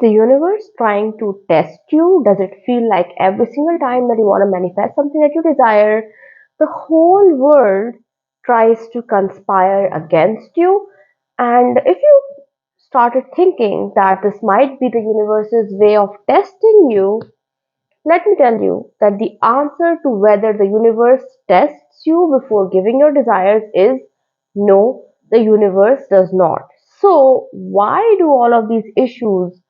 the universe trying to test you? Does it feel like every single time that you want to manifest something that you desire, the whole world tries to conspire against you? And if you started thinking that this might be the universe's way of testing you, let me tell you that the answer to whether the universe tests you before giving your desires is no, the universe does not. So, why do all of these issues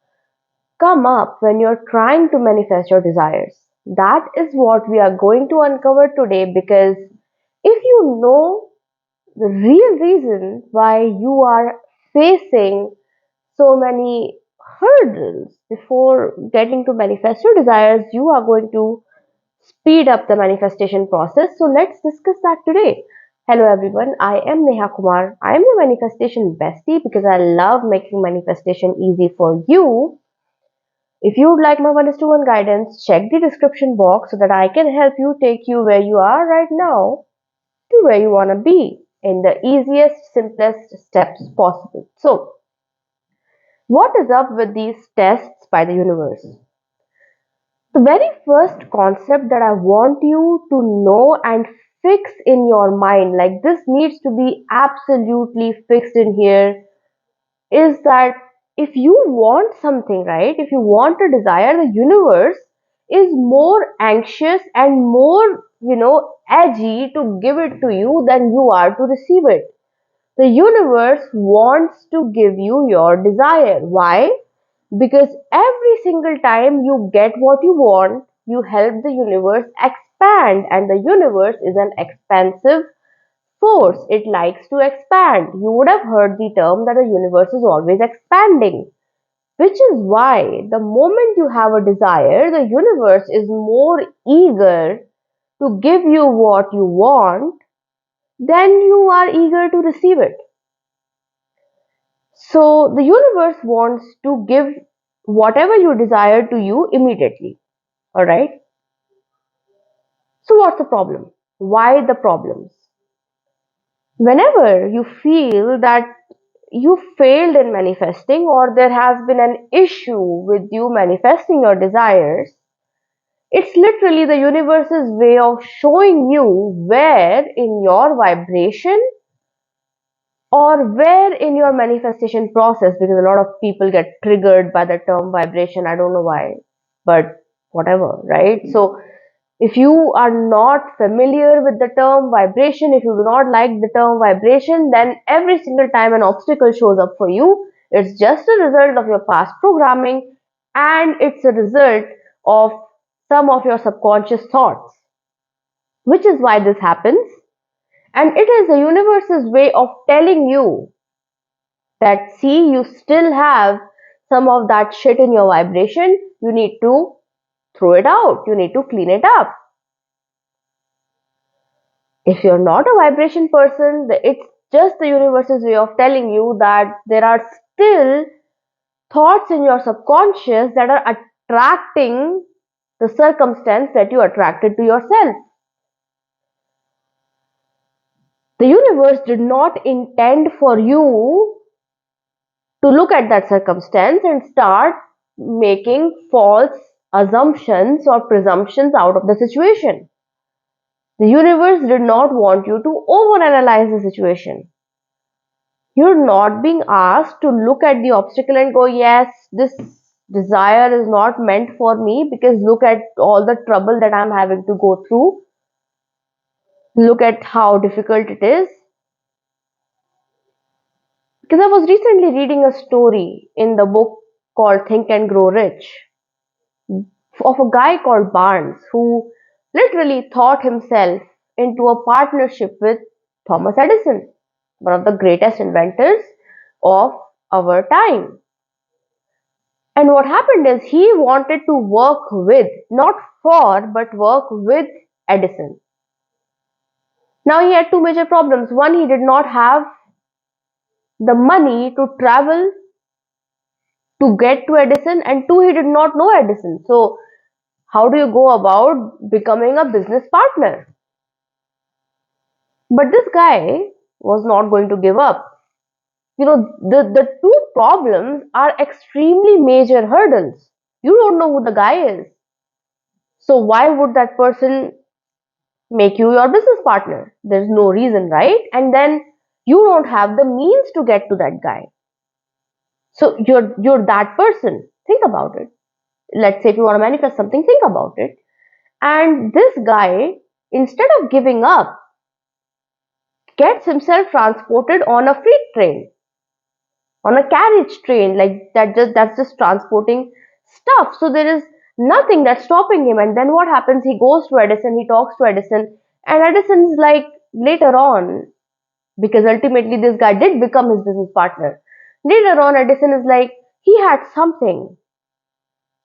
come up when you're trying to manifest your desires? That is what we are going to uncover today, because if you know the real reason why you are facing so many hurdles before getting to manifest your desires, you are going to speed up the manifestation process. So let's discuss that today. Hello everyone, I am Neha Kumar. I am your manifestation bestie because I love making manifestation easy for you. If you would like my 1:1 guidance, check the description box so that I can help you take you where you are right now to where you want to be in the easiest, simplest steps possible. So, what is up with these tests by the universe? The very first concept that I want you to know and fix in your mind, like this needs to be absolutely fixed in here, is that if you want something, right? If you want a desire, the universe is more anxious and more, edgy to give it to you than you are to receive it. The universe wants to give you your desire. Why? Because every single time you get what you want, you help the universe expand, and the universe is an expansive force. It likes to expand. You would have heard the term that the universe is always expanding, which is why the moment you have a desire, the universe is more eager to give you what you want than you are eager to receive it. So the universe wants to give whatever you desire to you immediately. All right. So what's the problem? Why the problems? Whenever you feel that you failed in manifesting, or there has been an issue with you manifesting your desires, it's literally the universe's way of showing you where in your vibration or where in your manifestation process, because a lot of people get triggered by the term vibration. I don't know why, but whatever, right? So if you are not familiar with the term vibration, if you do not like the term vibration, then every single time an obstacle shows up for you, it's just a result of your past programming, and it's a result of some of your subconscious thoughts, which is why this happens. And it is the universe's way of telling you that, see, you still have some of that shit in your vibration. You need to throw it out. You need to clean it up. If you're not a vibration person, it's just the universe's way of telling you that there are still thoughts in your subconscious that are attracting the circumstance that you attracted to yourself. The universe did not intend for you to look at that circumstance and start making false assumptions or presumptions out of the situation. The universe did not want you to overanalyze the situation. You're not being asked to look at the obstacle and go, yes, this desire is not meant for me because look at all the trouble that I'm having to go through. Look at how difficult it is. Because I was recently reading a story in the book called Think and Grow Rich of a guy called Barnes who literally thought himself into a partnership with Thomas Edison, one of the greatest inventors of our time. And what happened is he wanted to work with, not for, but work with Edison. Now he had two major problems. One, he did not have the money to travel to get to Edison, and two, he did not know Edison. So how do you go about becoming a business partner? But this guy was not going to give up. The two problems are extremely major hurdles. You don't know who the guy is. So why would that person make you your business partner? There's no reason, right? And then you don't have the means to get to that guy. So you're that person. Think about it. Let's say if you want to manifest something, think about it. And this guy, instead of giving up, gets himself transported on a freight train, on a carriage train, like that's just transporting stuff. So there is nothing that's stopping him. And then what happens? He goes to Edison, he talks to Edison, and Edison's like later on, because ultimately this guy did become his business partner. Later on, Edison is like, he had something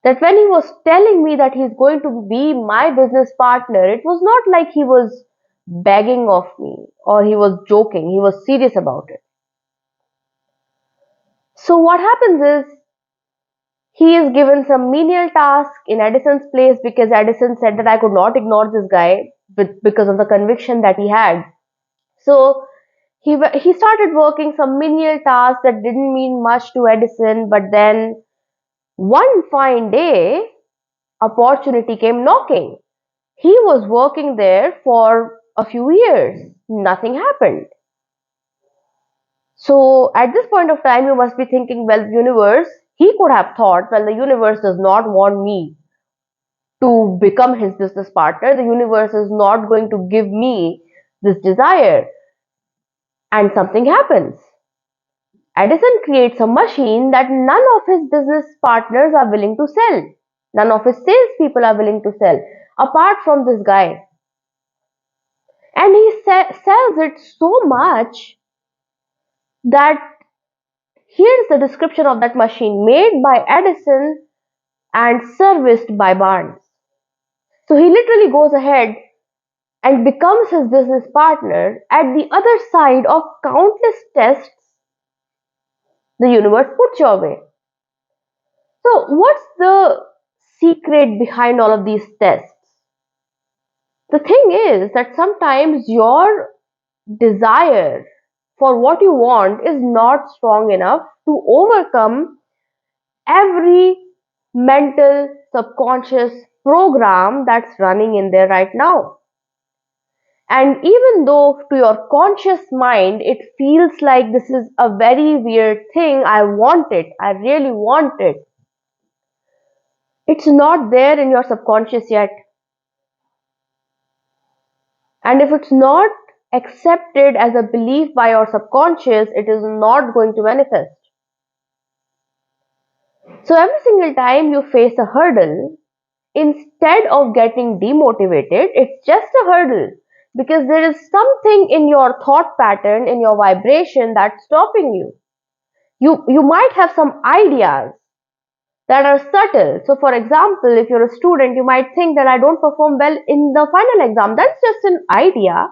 that when he was telling me that he's going to be my business partner, it was not like he was begging of me or he was joking. He was serious about it. So what happens is he is given some menial task in Edison's place because Edison said that I could not ignore this guy because of the conviction that he had. So he started working some menial tasks that didn't mean much to Edison, but then one fine day, opportunity came knocking. He was working there for a few years. Nothing happened. So at this point of time, you must be thinking, well, universe, he could have thought, well, the universe does not want me to become his business partner. The universe is not going to give me this desire. And something happens. Edison creates a machine that none of his business partners are willing to sell. None of his salespeople are willing to sell, apart from this guy. And he sells it so much that here's the description of that machine: made by Edison and serviced by Barnes. So he literally goes ahead and becomes his business partner at the other side of countless tests the universe puts your way. So, what's the secret behind all of these tests? The thing is that sometimes your desire for what you want is not strong enough to overcome every mental subconscious program that's running in there right now. And even though to your conscious mind it feels like this is a very weird thing, I want it, I really want it, it's not there in your subconscious yet. And if it's not accepted as a belief by your subconscious, it is not going to manifest. So every single time you face a hurdle, instead of getting demotivated, it's just a hurdle because there is something in your thought pattern, in your vibration that's stopping you. You might have some ideas that are subtle. So for example, if you're a student, you might think that I don't perform well in the final exam. That's just an idea.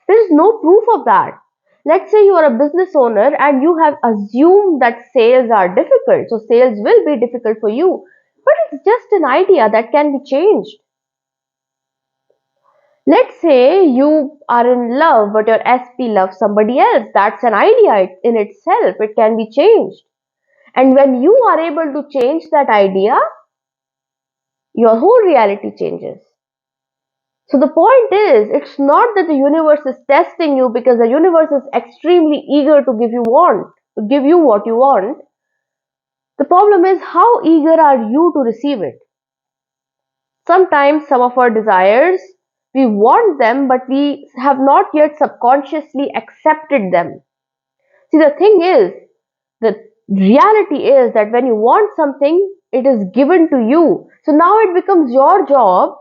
There is no proof of that. Let's say you are a business owner and you have assumed that sales are difficult. So sales will be difficult for you. But it's just an idea that can be changed. Let's say you are in love, but your SP loves somebody else. That's an idea in itself. It can be changed. And when you are able to change that idea, your whole reality changes. So the point is, it's not that the universe is testing you because the universe is extremely eager to give you what you want. The problem is, how eager are you to receive it? Sometimes some of our desires, we want them, but we have not yet subconsciously accepted them. See, the thing is, the reality is that when you want something, it is given to you. So now it becomes your job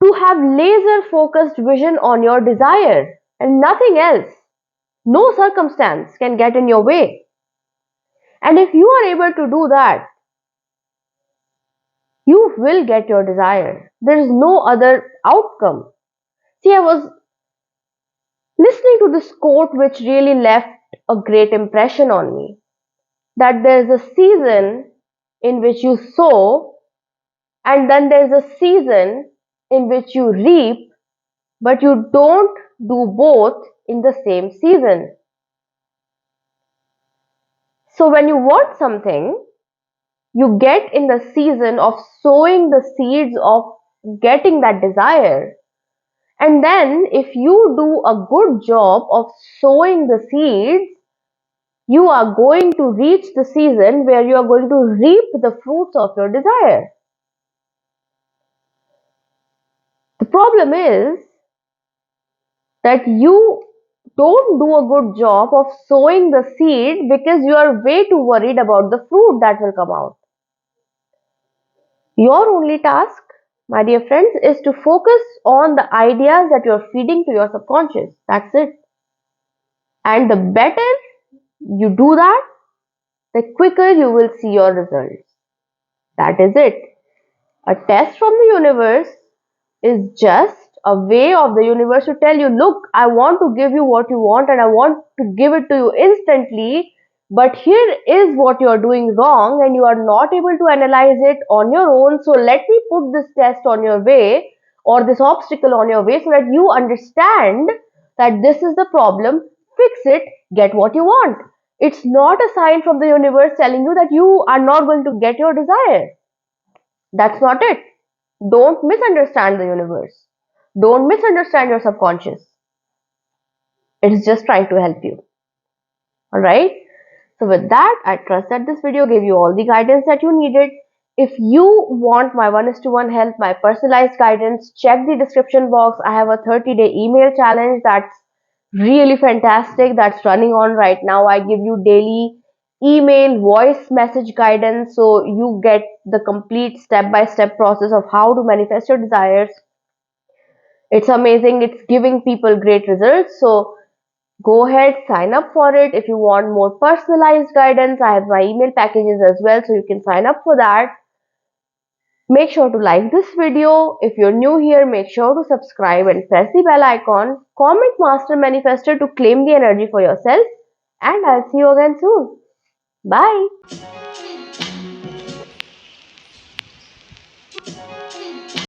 to have laser focused vision on your desire and nothing else. No circumstance can get in your way. And if you are able to do that, you will get your desire. There is no other outcome. See, I was listening to this quote which really left a great impression on me. That there is a season in which you sow, and then there is a season in which you reap, but you don't do both in the same season. So when you want something, you get in the season of sowing the seeds of getting that desire. And then if you do a good job of sowing the seeds, you are going to reach the season where you are going to reap the fruits of your desire. The problem is that you don't do a good job of sowing the seed because you are way too worried about the fruit that will come out. Your only task, my dear friends, is to focus on the ideas that you're feeding to your subconscious. That's it. And the better you do that, the quicker you will see your results. That is it. A test from the universe is just a way of the universe to tell you, look, I want to give you what you want and I want to give it to you instantly, but here is what you are doing wrong and you are not able to analyze it on your own. So let me put this test on your way or this obstacle on your way so that you understand that this is the problem, fix it, get what you want. It's not a sign from the universe telling you that you are not going to get your desire. That's not it. Don't misunderstand the universe. Don't misunderstand your subconscious. It's just trying to help you. Alright? So with that, I trust that this video gave you all the guidance that you needed. If you want my 1:1 help, my personalized guidance, check the description box. I have a 30-day email challenge that's really fantastic, that's running on right now. I give you daily email voice message guidance so you get the complete step-by-step process of how to manifest your desires. It's amazing. It's giving people great results. So go ahead, sign up for it. If you want more personalized guidance, I have my email packages as well, so you can sign up for that. Make sure to like this video. If you're new here, make sure to subscribe and press the bell icon. Comment Master Manifestor to claim the energy for yourself. And I'll see you again soon. Bye.